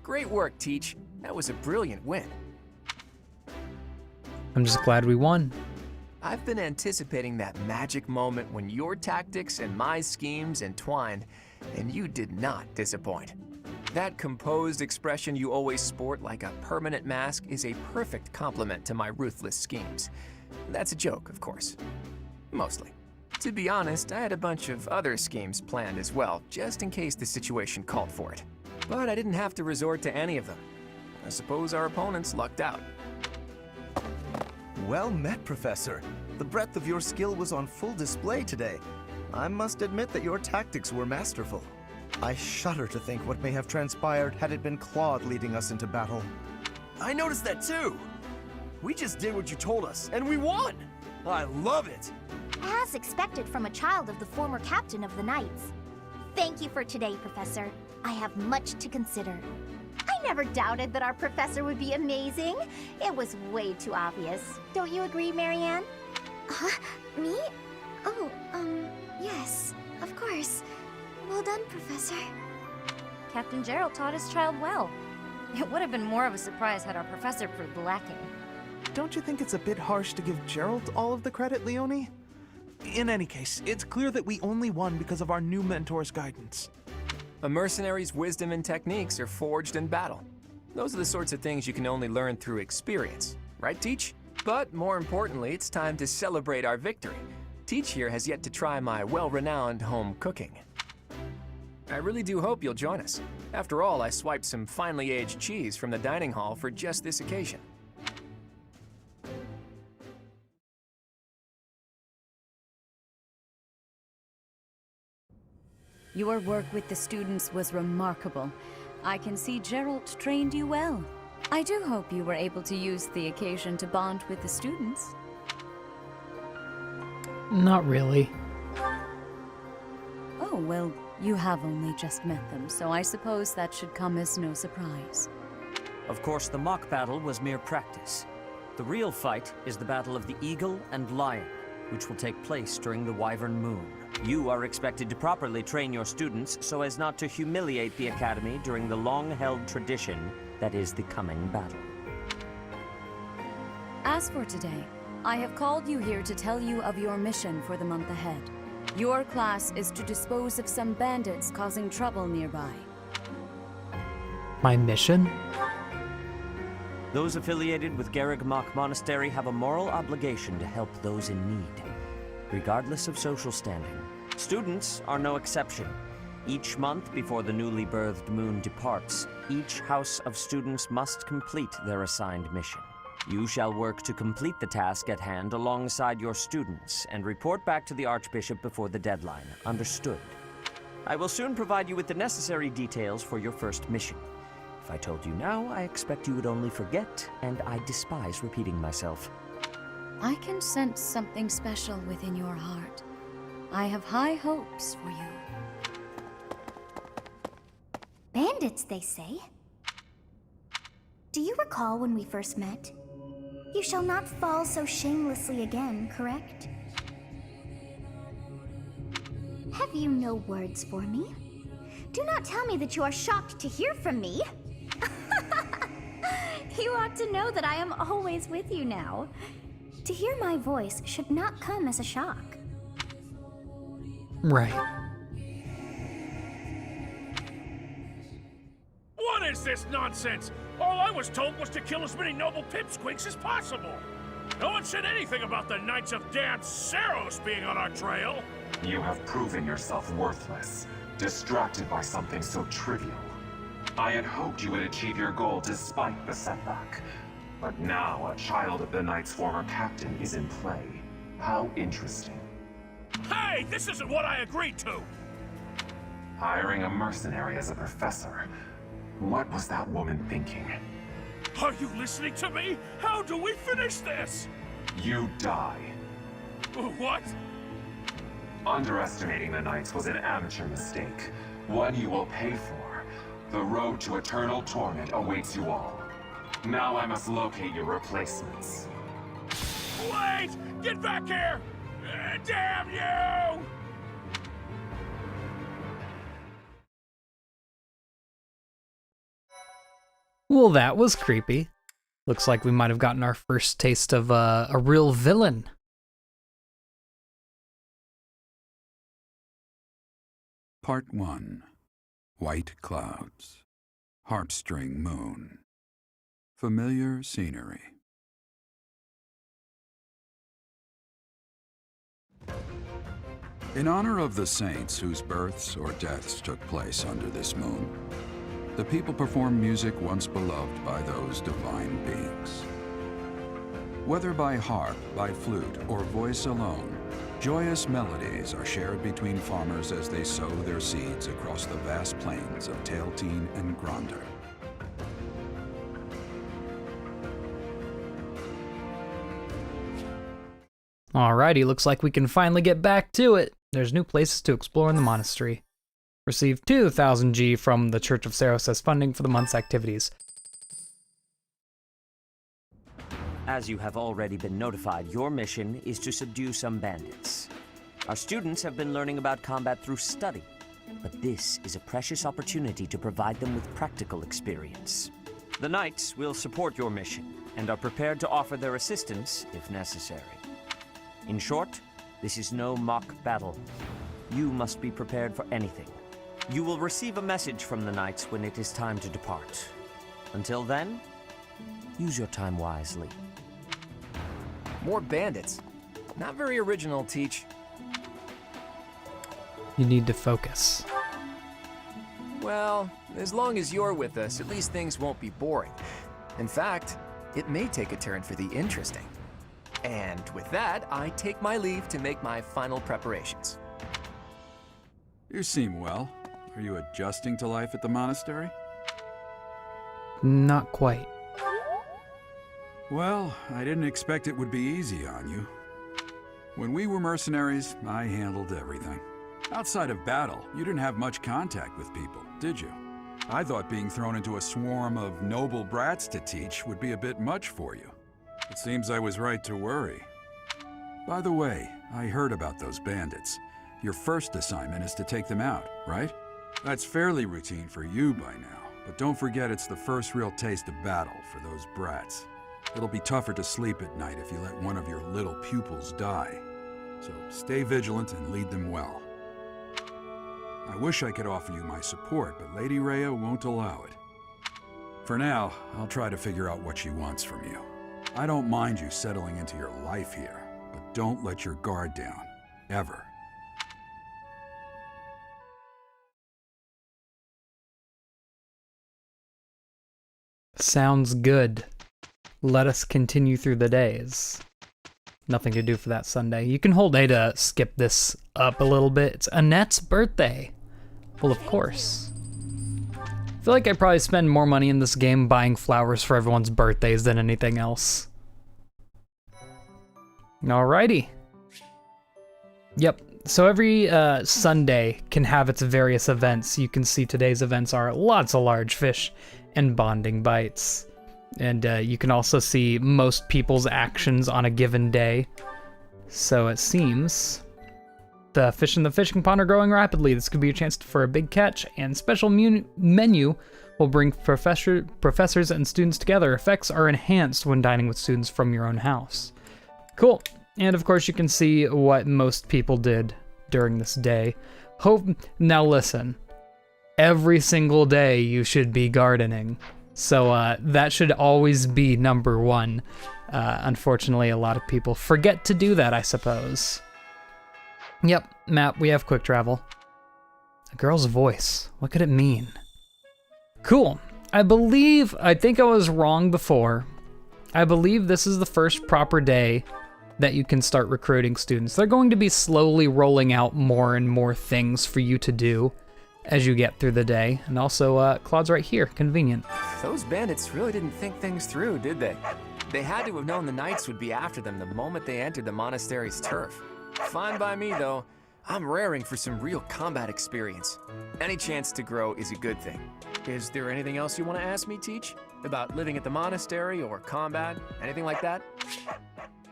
Great work, Teach. That was a brilliant win. I'm just glad we won. I've been anticipating that magic moment when your tactics and my schemes entwined, and you did not disappoint. That composed expression you always sport like a permanent mask is a perfect complement to my ruthless schemes. That's a joke, of course. Mostly. To be honest, I had a bunch of other schemes planned as well, just in case the situation called for it. But I didn't have to resort to any of them. I suppose our opponents lucked out. Well met, Professor. The breadth of your skill was on full display today. I must admit that your tactics were masterful. I shudder to think what may have transpired had it been Claude leading us into battle. I noticed that too. We just did what you told us, and we won! I love it! As expected from a child of the former captain of the Knights. Thank you for today, Professor. I have much to consider. I never doubted that our professor would be amazing. It was way too obvious. Don't you agree, Marianne? Huh? Me? Oh, yes, of course. Well done, Professor. Captain Gerald taught his child well. It would have been more of a surprise had our professor proved lacking. Don't you think it's a bit harsh to give Gerald all of the credit, Leonie? In any case, it's clear that we only won because of our new mentor's guidance. A mercenary's wisdom and techniques are forged in battle. Those are the sorts of things you can only learn through experience, right, Teach? But more importantly, it's time to celebrate our victory. Teach here has yet to try my well-renowned home cooking. I really do hope you'll join us. After all, I swiped some finely aged cheese from the dining hall for just this occasion. Your work with the students was remarkable. I can see Gerald trained you well. I do hope you were able to use the occasion to bond with the students. Not really. Oh, well, you have only just met them, so I suppose that should come as no surprise. Of course, the mock battle was mere practice. The real fight is the Battle of the Eagle and Lion, which will take place during the Wyvern Moon. You are expected to properly train your students so as not to humiliate the Academy during the long-held tradition that is the coming battle. As for today, I have called you here to tell you of your mission for the month ahead. Your class is to dispose of some bandits causing trouble nearby. My mission? Those affiliated with Garrigmach Monastery have a moral obligation to help those in need, regardless of social standing. Students are no exception. Each month before the newly birthed moon departs, each house of students must complete their assigned mission. You shall work to complete the task at hand alongside your students and report back to the Archbishop before the deadline. Understood? I will soon provide you with the necessary details for your first mission. If I told you now, I expect you would only forget, and I despise repeating myself. I can sense something special within your heart. I have high hopes for you. Bandits, they say. Do you recall when we first met? You shall not fall so shamelessly again, correct? Have you no words for me? Do not tell me that you are shocked to hear from me. You ought to know that I am always with you now. To hear my voice should not come as a shock. Right. What is this nonsense? All I was told was to kill as many noble pipsqueaks as possible. No one said anything about the Knights of Dan Saros being on our trail. You have proven yourself worthless, distracted by something so trivial. I had hoped you would achieve your goal despite the setback. But now a child of the Knight's former captain is in play. How interesting. Hey, this isn't what I agreed to! Hiring a mercenary as a professor. What was that woman thinking? Are you listening to me? How do we finish this? You die. What? Underestimating the Knights was an amateur mistake. One you will pay for. The road to eternal torment awaits you all. Now I must locate your replacements. Wait! Get back here! Damn you! Well, that was creepy. Looks like we might have gotten our first taste of a real villain. Part 1. White Clouds. Harpstring Moon. Familiar scenery. In honor of the saints whose births or deaths took place under this moon, the people perform music once beloved by those divine beings. Whether by harp, by flute, or voice alone, joyous melodies are shared between farmers as they sow their seeds across the vast plains of Tailteen and Gronder. Alrighty, looks like we can finally get back to it. There's new places to explore in the monastery. Received 2,000 G from the Church of Saros as funding for the month's activities. As you have already been notified, your mission is to subdue some bandits. Our students have been learning about combat through study, but this is a precious opportunity to provide them with practical experience. The Knights will support your mission and are prepared to offer their assistance if necessary. In short, this is no mock battle. You must be prepared for anything. You will receive a message from the Knights when it is time to depart. Until then, use your time wisely. More bandits. Not very original, Teach. You need to focus. Well, as long as you're with us, at least things won't be boring. In fact, it may take a turn for the interesting. And with that, I take my leave to make my final preparations. You seem well. Are you adjusting to life at the monastery? Not quite. Well, I didn't expect it would be easy on you. When we were mercenaries, I handled everything. Outside of battle, you didn't have much contact with people, did you? I thought being thrown into a swarm of noble brats to teach would be a bit much for you. It seems I was right to worry. By the way, I heard about those bandits. Your first assignment is to take them out, right? That's fairly routine for you by now, but don't forget it's the first real taste of battle for those brats. It'll be tougher to sleep at night if you let one of your little pupils die. So stay vigilant and lead them well. I wish I could offer you my support, but Lady Rhea won't allow it. For now, I'll try to figure out what she wants from you. I don't mind you settling into your life here, but don't let your guard down, ever. Sounds good. Let us continue through the days. Nothing to do for that Sunday. You can hold A to skip this up a little bit. It's Annette's birthday. Well, of course. I feel like I probably spend more money in this game buying flowers for everyone's birthdays than anything else. Alrighty. Yep. So every Sunday can have its various events. You can see today's events are lots of large fish and bonding bites. And you can also see most people's actions on a given day. So it seems the fish in the fishing pond are growing rapidly. This could be a chance for a big catch, and special menu will bring professors and students together. Effects are enhanced when dining with students from your own house. Cool. And of course you can see what most people did during this day. Now listen, every single day you should be gardening. So that should always be number one. Unfortunately, a lot of people forget to do that, I suppose. Yep, map, we have quick travel. A girl's voice, what could it mean? Cool. I think I was wrong before. I believe this is the first proper day that you can start recruiting students. They're going to be slowly rolling out more and more things for you to do as you get through the day. And also, Claude's right here, convenient. Those bandits really didn't think things through, did they? They had to have known the Knights would be after them the moment they entered the monastery's turf. Fine by me, though. I'm raring for some real combat experience. Any chance to grow is a good thing. Is there anything else you want to ask me, Teach? About living at the monastery or combat? Anything like that?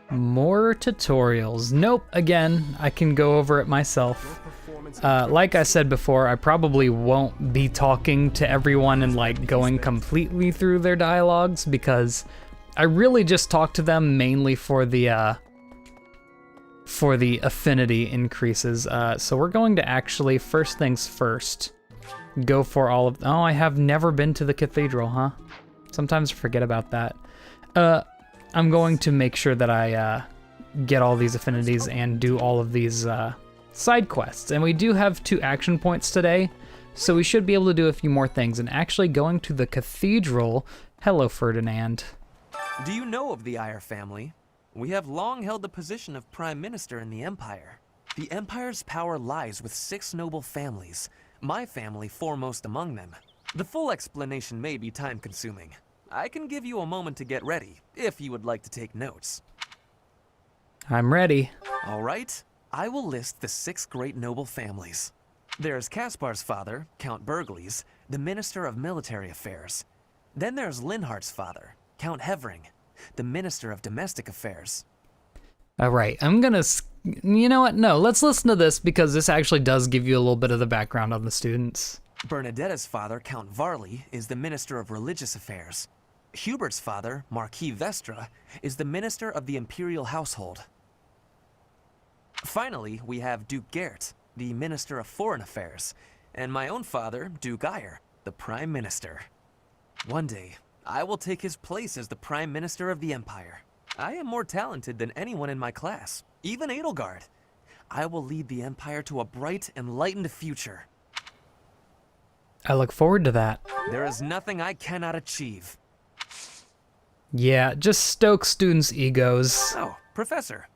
More tutorials. Nope, again, I can go over it myself. Like I said before, I probably won't be talking to everyone and like going completely through their dialogues because I really just talk to them mainly for the affinity increases. So we're going to actually, first things first, go for all of... Oh, I have never been to the Cathedral, huh? Sometimes I forget about that. I'm going to make sure that I get all these affinities and do all of these side quests. And we do have 2 action points today, so we should be able to do a few more things. And actually going to the Cathedral... Hello, Ferdinand. Do you know of the Eyre family? We have long held the position of Prime Minister in the Empire. The Empire's power lies with 6 noble families, my family foremost among them. The full explanation may be time-consuming. I can give you a moment to get ready, if you would like to take notes. I'm ready. All right, I will list the 6 great noble families. There's Caspar's father, Count Burgles, the Minister of Military Affairs. Then there's Linhardt's father, Count Hevering, the Minister of Domestic Affairs. All right, I'm gonna... You know what? No, let's listen to this because this actually does give you a little bit of the background on the students. Bernadetta's father, Count Varley, is the Minister of Religious Affairs. Hubert's father, Marquis Vestra, is the Minister of the Imperial Household. Finally, we have Duke Geert, the Minister of Foreign Affairs, and my own father, Duke Eyre, the Prime Minister. One day, I will take his place as the Prime Minister of the Empire. I am more talented than anyone in my class, even Edelgard. I will lead the Empire to a bright, enlightened future. I look forward to that. There is nothing I cannot achieve. Yeah, just stoke students' egos. Oh, Professor.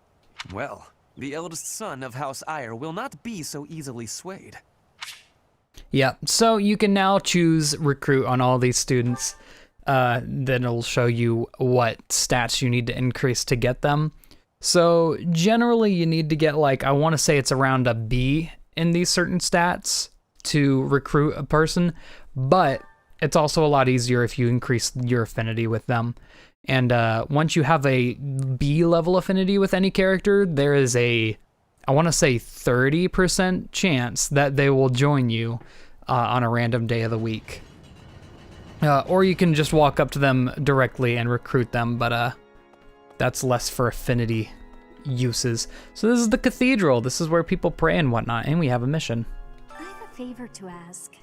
Well, the eldest son of House Eyre will not be so easily swayed. Yeah, so you can now choose recruit on all these students. Then it'll show you what stats you need to increase to get them. So generally you need to get like, I want to say it's around a B in these certain stats to recruit a person, but it's also a lot easier if you increase your affinity with them. And once you have a B level affinity with any character, there is a, I want to say 30% chance that they will join you on a random day of the week. Or you can just walk up to them directly and recruit them, but that's less for affinity uses. So this is the Cathedral. This is where people pray and whatnot, and we have a mission. I have a favor to ask.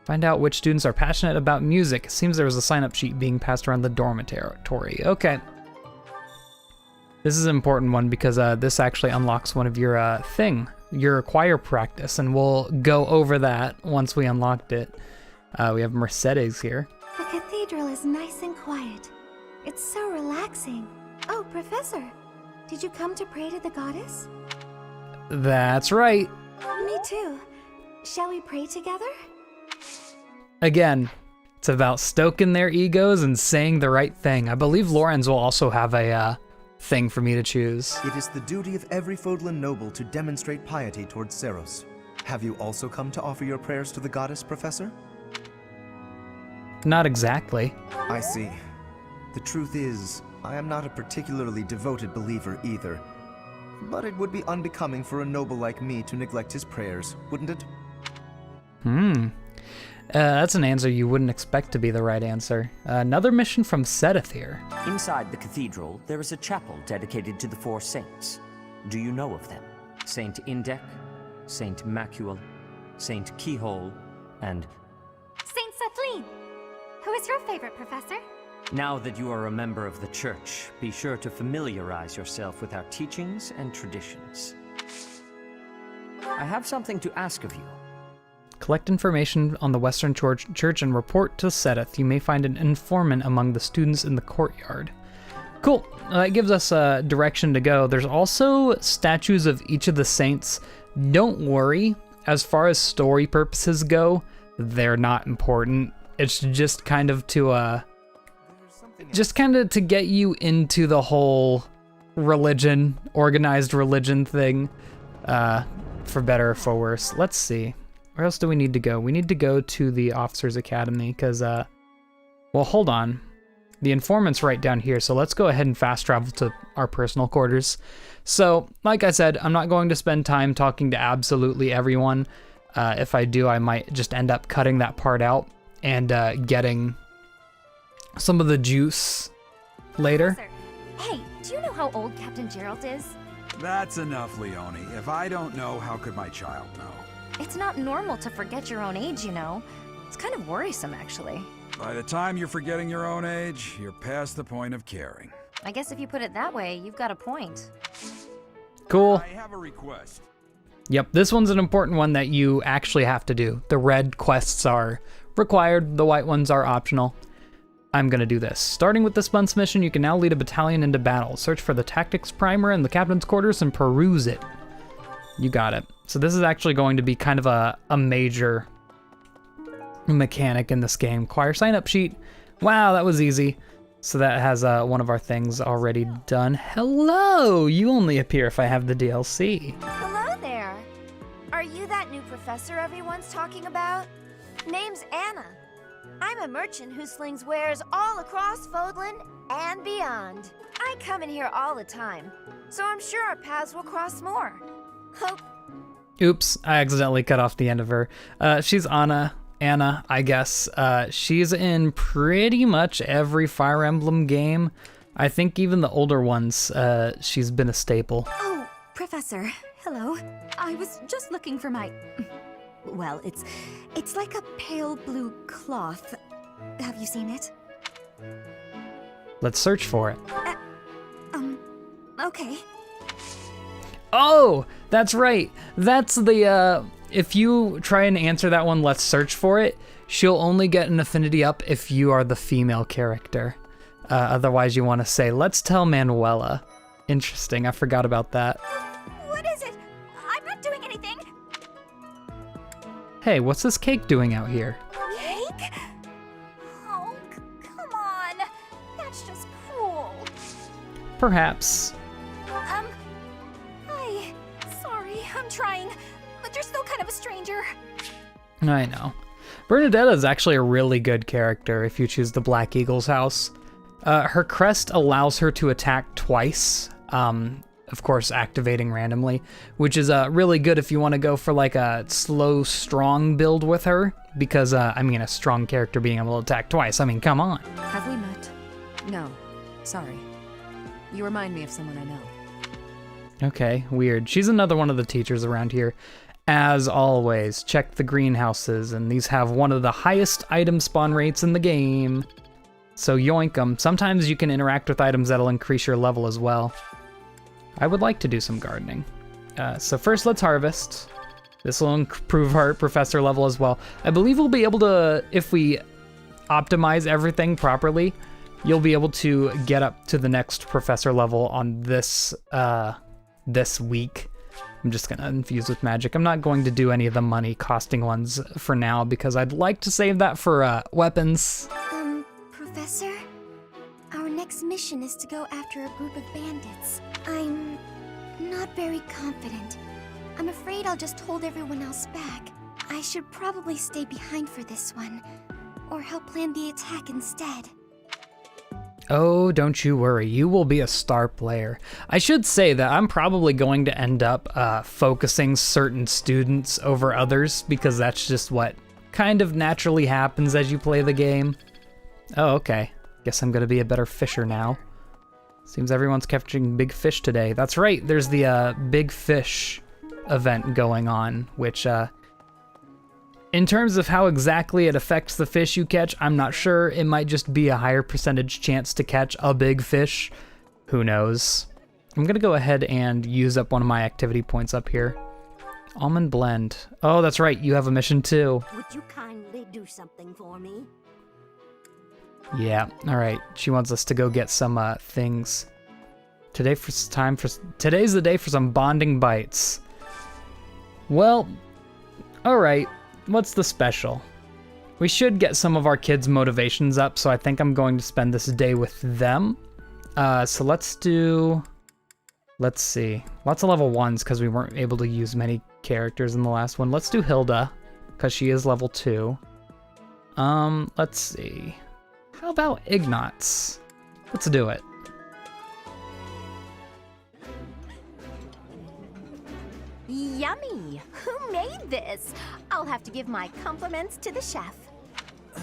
Find out which students are passionate about music. It seems there was a sign-up sheet being passed around the dormitory. Okay. This is an important one because this actually unlocks one of your your choir practice, and we'll go over that once we unlocked it. We have Mercedes here. The cathedral is nice and quiet. It's so relaxing. Oh, Professor, did you come to pray to the goddess? That's right. Me too. Shall we pray together? Again, it's about stoking their egos and saying the right thing. I believe Lorenz will also have a thing for me to choose. It is the duty of every Fodlan noble to demonstrate piety towards Seros. Have you also come to offer your prayers to the goddess, Professor? Not exactly. I see. The truth is, I am not a particularly devoted believer either. But it would be unbecoming for a noble like me to neglect his prayers, wouldn't it? That's an answer you wouldn't expect to be the right answer. Another mission from Sedith here. Inside the cathedral, there is a chapel dedicated to the 4 saints. Do you know of them? Saint Indek, Saint Macuel, Saint Keyhole, and... Saint Sethlin! Who is your favorite, Professor? Now that you are a member of the church, be sure to familiarize yourself with our teachings and traditions. I have something to ask of you. Collect information on the Western Church and report to Sedith. You may find an informant among the students in the courtyard. Cool. That gives us a direction to go. There's also statues of each of the saints. Don't worry. As far as story purposes go, they're not important. It's just kind of to get you into the whole religion, organized religion thing, for better or for worse. Let's see. Where else do we need to go? We need to go to the Officers Academy because, well, hold on. The informant's right down here, so let's go ahead and fast travel to our personal quarters. So, like I said, I'm not going to spend time talking to absolutely everyone. If I do, I might just end up cutting that part out and getting some of the juice later. Hey, do you know how old Captain Gerald is? That's enough, Leone. If I don't know, how could my child know? It's not normal to forget your own age, you know. It's kind of worrisome, actually. By the time you're forgetting your own age, you're past the point of caring. I guess if you put it that way, you've got a point. Cool. I have a request. Yep, this one's an important one that you actually have to do. The red quests are required, the white ones are optional. I'm gonna do this. Starting with this month's mission, you can now lead a battalion into battle. Search for the tactics primer in the captain's quarters and peruse it. You got it. So this is actually going to be kind of a major mechanic in this game. Choir sign-up sheet. Wow, that was easy. So that has one of our things already done. Hello! You only appear if I have the DLC. Hello there. Are you that new professor everyone's talking about? Name's Anna. I'm a merchant who slings wares all across Fodlan and beyond. I come in here all the time, so I'm sure our paths will cross more. Hope. Oops, I accidentally cut off the end of her. She's Anna, I guess. She's in pretty much every Fire Emblem game. I think even the older ones, she's been a staple. Oh, Professor, hello. I was just looking for my... Well, it's like a pale blue cloth. Have you seen it? Let's search for it. Okay. Oh, that's right. That's the, if you try and answer that one, let's search for it, she'll only get an affinity up if you are the female character. Otherwise you want to say, let's tell Manuela. Interesting, I forgot about that. What is it? I'm not doing anything. Hey, what's this cake doing out here? Cake? Oh, come on. That's just cruel. Perhaps. Hi. Sorry, I'm trying, but you're still kind of a stranger. I know. Bernadetta is actually a really good character if you choose the Black Eagle's house. Her crest allows her to attack twice, of course activating randomly, which is really good if you want to go for like a slow, strong build with her, because, I mean, a strong character being able to attack twice, I mean, come on. Have we met? No. Sorry. You remind me of someone I know. Okay, weird. She's another one of the teachers around here. As always, check the greenhouses, and these have one of the highest item spawn rates in the game. So yoink 'em. Sometimes you can interact with items that'll increase your level as well. I would like to do some gardening. So first let's harvest. This will improve our professor level as well. I believe we'll be able to, if we optimize everything properly, you'll be able to get up to the next professor level on this, this week. I'm just gonna infuse with magic. I'm not going to do any of the money costing ones for now because I'd like to save that for weapons. Professor? Our next mission is to go after a group of bandits. I'm not very confident. I'm afraid I'll just hold everyone else back. I should probably stay behind for this one, or help plan the attack instead. Oh, don't you worry, you will be a star player. I should say that I'm probably going to end up focusing certain students over others, because that's just what kind of naturally happens as you play the game. Oh, okay. Guess I'm gonna be a better fisher now. Seems everyone's catching big fish today. That's right, there's the big fish event going on, which in terms of how exactly it affects the fish you catch, I'm not sure. It might just be a higher percentage chance to catch a big fish. Who knows? I'm gonna go ahead and use up one of my activity points up here. Almond blend. Oh, that's right, you have a mission too. Would you kindly do something for me? Yeah, all right. She wants us to go get some things. Today's the day for some bonding bites. Well, all right. What's the special? We should get some of our kids' motivations up, so I think I'm going to spend this day with them. So let's see. Lots of level 1s because we weren't able to use many characters in the last one. Let's do Hilda because she is level 2. Let's see. How about Ignatz? Let's do it. Yummy! Who made this? I'll have to give my compliments to the chef.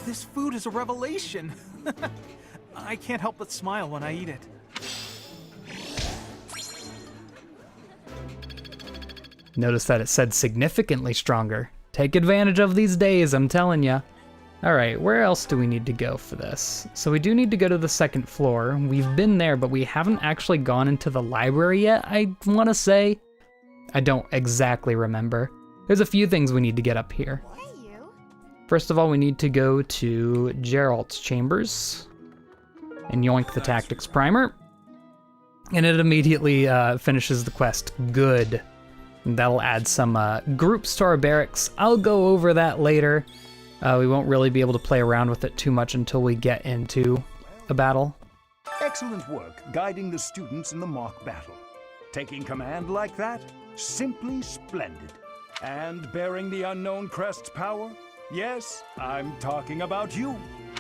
This food is a revelation. I can't help but smile when I eat it. Notice that it said significantly stronger. Take advantage of these days, I'm telling ya. Alright, where else do we need to go for this? So we do need to go to the second floor. We've been there, but we haven't actually gone into the library yet, I want to say. I don't exactly remember. There's a few things we need to get up here. First of all, we need to go to Geralds Chambers and yoink the tactics primer. And it immediately finishes the quest. Good. And that'll add some groups to our barracks. I'll go over that later. We won't really be able to play around with it too much until we get into a battle. Excellent work guiding the students in the mock battle. Taking command like that? Simply splendid. And bearing the unknown crest's power? Yes, I'm talking about you.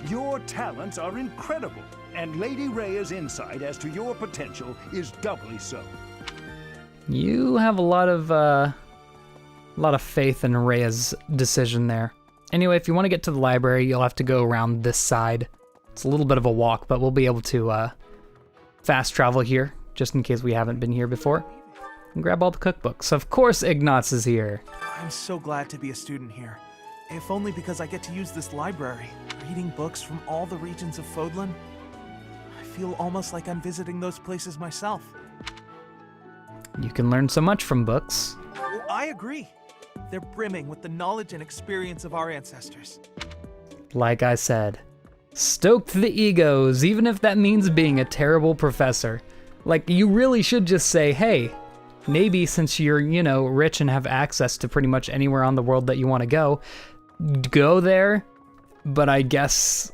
Your talents are incredible, and Lady Rhea's insight as to your potential is doubly so. You have a lot of faith in Rhea's decision there. Anyway, if you want to get to the library, you'll have to go around this side. It's a little bit of a walk, but we'll be able to fast travel here, just in case we haven't been here before. And grab all the cookbooks. Of course Ignatz is here. I'm so glad to be a student here. If only because I get to use this library, reading books from all the regions of Fodlan. I feel almost like I'm visiting those places myself. You can learn so much from books. I agree. They're brimming with the knowledge and experience of our ancestors. Like I said, stoke the egos, even if that means being a terrible professor. Like, you really should just say, hey, maybe since you're, you know, rich and have access to pretty much anywhere on the world that you want to go there, but I guess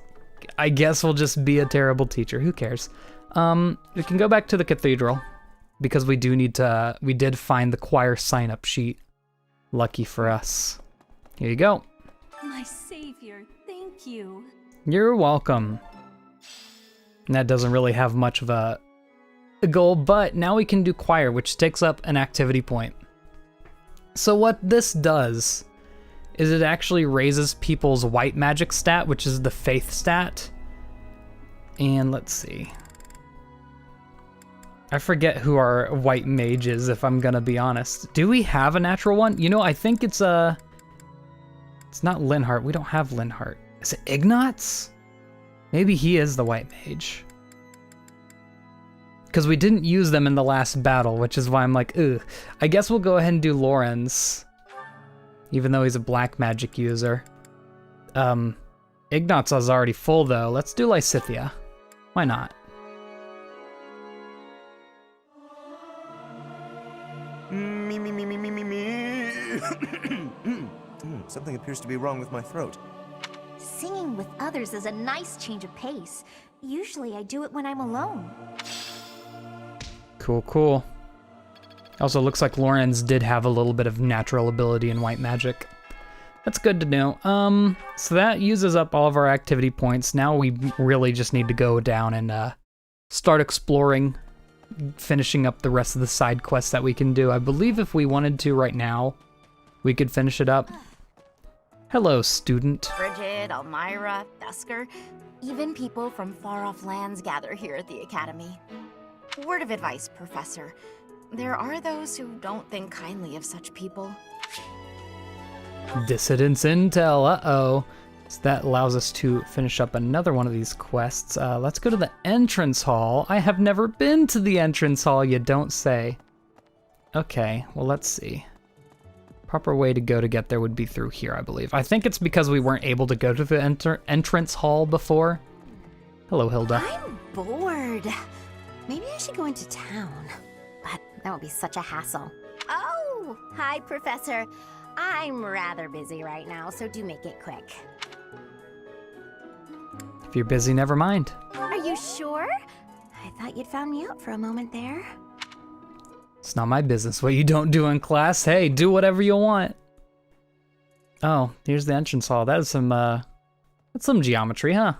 we'll just be a terrible teacher. Who cares? We can go back to the cathedral because we did find the choir sign-up sheet. Lucky for us. Here you go. My savior, thank you. You're welcome. And that doesn't really have much of a goal, but now we can do choir, which takes up an activity point. So what this does is it actually raises people's white magic stat, which is the faith stat. And let's see. I forget who our white mage is, if I'm gonna be honest. Do we have a natural one? You know, I think it's not Linhart. We don't have Linhart. Is it Ignatz? Maybe he is the white mage. Because we didn't use them in the last battle, which is why I'm like, ugh. I guess we'll go ahead and do Lorenz. Even though he's a black magic user. Ignatz is already full though. Let's do Lysithea. Why not? Something appears to be wrong with my throat. Singing with others is a nice change of pace. Usually I do it when I'm alone. Cool, cool. Also, looks like Lorenz did have a little bit of natural ability in white magic. That's good to know. So that uses up all of our activity points. Now we really just need to go down and start exploring, finishing up the rest of the side quests that we can do. I believe if we wanted to right now, we could finish it up. Hello, student. Bridget, Elmira, Thusker, even people from far-off lands gather here at the Academy. Word of advice, Professor. There are those who don't think kindly of such people. Dissidence intel, uh-oh. So that allows us to finish up another one of these quests. Let's go to the entrance hall. I have never been to the entrance hall, you don't say. Okay, well, let's see. Proper way to go to get there would be through here, I believe. I think it's because we weren't able to go to the entrance hall before. Hello, Hilda. I'm bored. Maybe I should go into town. But that would be such a hassle. Oh, hi, Professor. I'm rather busy right now, so do make it quick. If you're busy, never mind. Are you sure? I thought you'd found me out for a moment there. It's not my business what you don't do in class. Hey, do whatever you want. Oh, here's the entrance hall. That is some, that's some geometry, huh?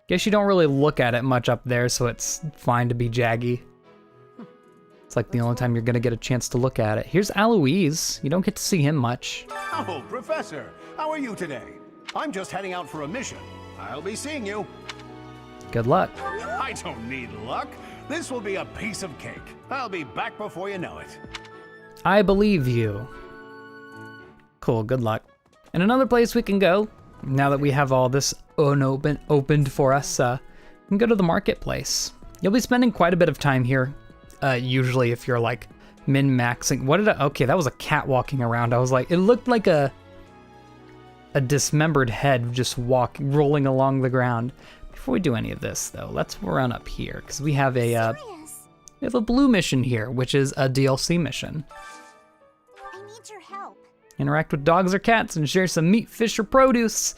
Guess you don't really look at it much up there, so it's fine to be jaggy. It's like the only time you're gonna get a chance to look at it. Here's Louise. You don't get to see him much. Oh, Professor, how are you today? I'm just heading out for a mission. I'll be seeing you. Good luck. I don't need luck. This will be a piece of cake. I'll be back before you know it. I believe you. Cool, good luck. And another place we can go, now that we have all this opened for us, we can go to the marketplace. You'll be spending quite a bit of time here, usually if you're like min-maxing. Okay, that was a cat walking around. I was like, it looked like a dismembered head just rolling along the ground. Before we do any of this though, let's run up here, because we have a blue mission here, which is a DLC mission. I need your help. Interact with dogs or cats and share some meat, fish, or produce.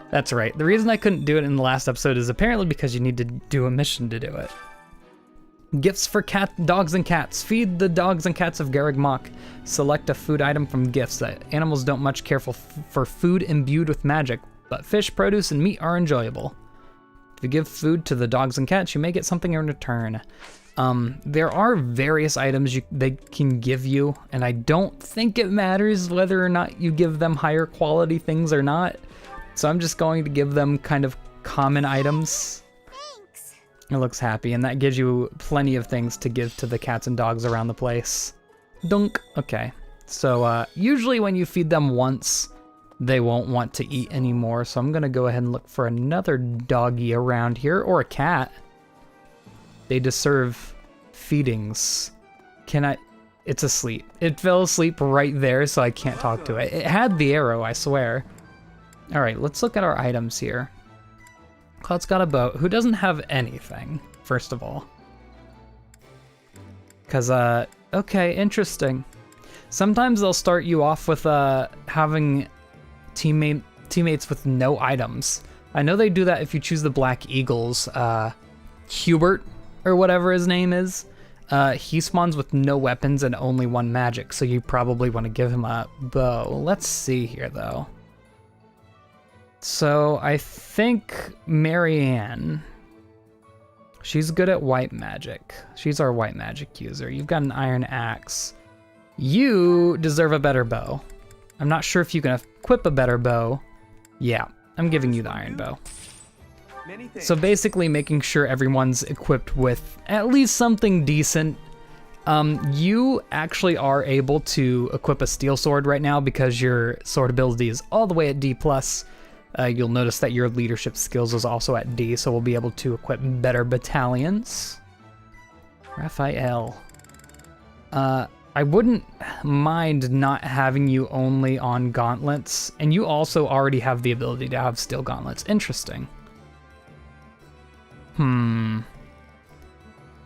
That's right. The reason I couldn't do it in the last episode is apparently because you need to do a mission to do it. Gifts for dogs and cats. Feed the dogs and cats of Garreg Mach. Select a food item from gifts. Animals don't much care for food imbued with magic, but fish, produce, and meat are enjoyable. If you give food to the dogs and cats, you may get something in return. There are various items they can give you, and I don't think it matters whether or not you give them higher quality things or not. So I'm just going to give them kind of common items. Thanks. It looks happy, and that gives you plenty of things to give to the cats and dogs around the place. Dunk. Okay. So usually when you feed them once, they won't want to eat anymore. So I'm gonna go ahead and look for another doggy around here, or a cat. They deserve feedings. It's asleep. It fell asleep right there, so I can't talk to it. It had the arrow, I swear. All right, let's look at our items here. Cloud's got a boat. Who doesn't have anything, first of all? Because, okay, interesting. Sometimes they'll start you off with having teammates with no items. I know they do that if you choose the Black Eagles. Hubert, or whatever his name is, he spawns with no weapons and only one magic, so you probably want to give him a bow. Let's see here, though. So I think Marianne, she's good at white magic. She's our white magic user. You've got an iron axe. You deserve a better bow. I'm not sure if you can equip a better bow. Yeah, I'm giving you the iron bow. So basically making sure everyone's equipped with at least something decent. You actually are able to equip a steel sword right now because your sword ability is all the way at D+. You'll notice that your leadership skills is also at D, so we'll be able to equip better battalions. Raphael. I wouldn't mind not having you only on gauntlets, and you also already have the ability to have steel gauntlets. Interesting.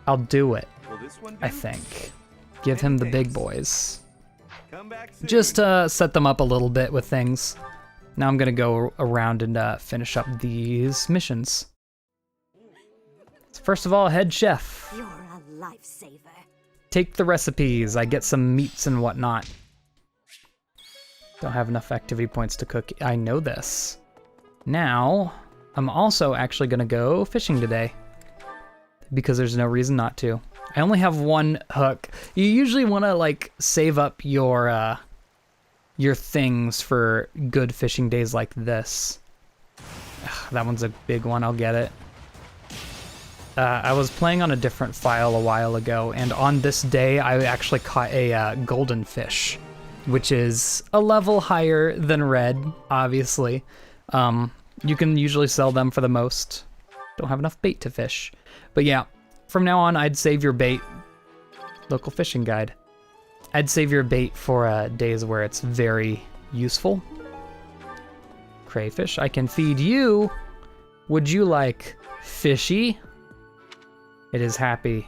I'll do it, I think. Give him the big boys. Just set them up a little bit with things. Now I'm gonna go around and finish up these missions. So first of all, head chef. You're a lifesaver. Take the recipes. I get some meats and whatnot. Don't have enough activity points to cook. I know this. Now, I'm also actually gonna go fishing today, because there's no reason not to. I only have one hook. You usually wanna like save up your things for good fishing days like this. Ugh, that one's a big one, I'll get it. I was playing on a different file a while ago, and on this day I actually caught a golden fish, which is a level higher than red, obviously. You can usually sell them for the most. Don't have enough bait to fish. But yeah, from now on I'd save your bait. Local fishing guide. I'd save your bait for days where it's very useful. Crayfish, I can feed you. Would you like fishy? It is happy.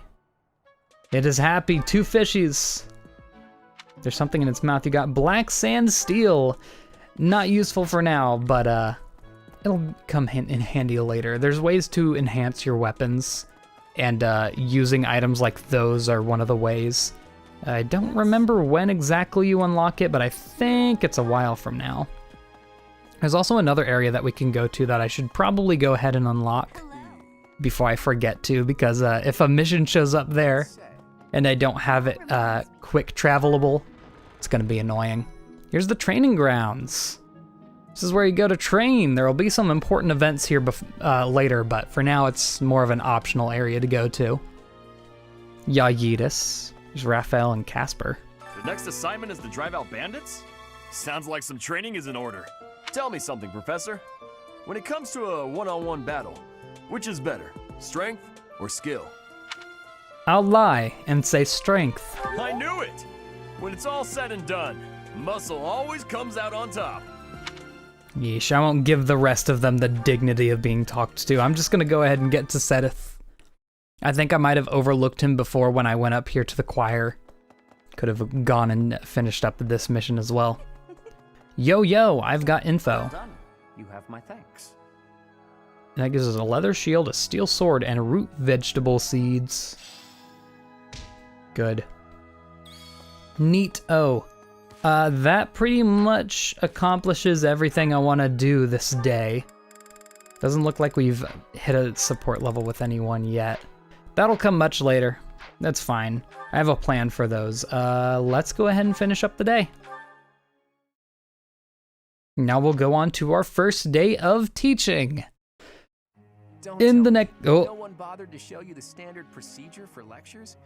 It is happy. 2 fishies. There's something in its mouth. You got black sand steel. Not useful for now, but it'll come in handy later. There's ways to enhance your weapons, and using items like those are one of the ways. I don't remember when exactly you unlock it, but I think it's a while from now. There's also another area that we can go to that I should probably go ahead and unlock. before I forget to, because if a mission shows up there and I don't have it quick travelable, it's gonna be annoying. Here's the training grounds. This is where you go to train. There will be some important events here later, but for now it's more of an optional area to go to. Yayitis. There's Raphael and Casper. The next assignment is to drive out bandits? Sounds like some training is in order. Tell me something, Professor. When it comes to a one-on-one battle, which is better, strength or skill? I'll lie and say strength. I knew it! When it's all said and done, muscle always comes out on top. Yeesh, I won't give the rest of them the dignity of being talked to. I'm just gonna go ahead and get to Sedith. I think I might have overlooked him before when I went up here to the choir. Could have gone and finished up this mission as well. Yo, I've got info. Well done. You have my thanks. That gives us a leather shield, a steel sword, and root vegetable seeds. Good. Neat. Oh. That pretty much accomplishes everything I want to do this day. Doesn't look like we've hit a support level with anyone yet. That'll come much later. That's fine. I have a plan for those. Let's go ahead and finish up the day. Now we'll go on to our first day of teaching. No one bothered to show you the standard procedure for lectures?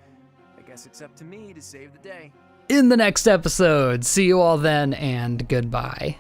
I guess it's up to me to save the day. In the next episode. See you all then, and goodbye.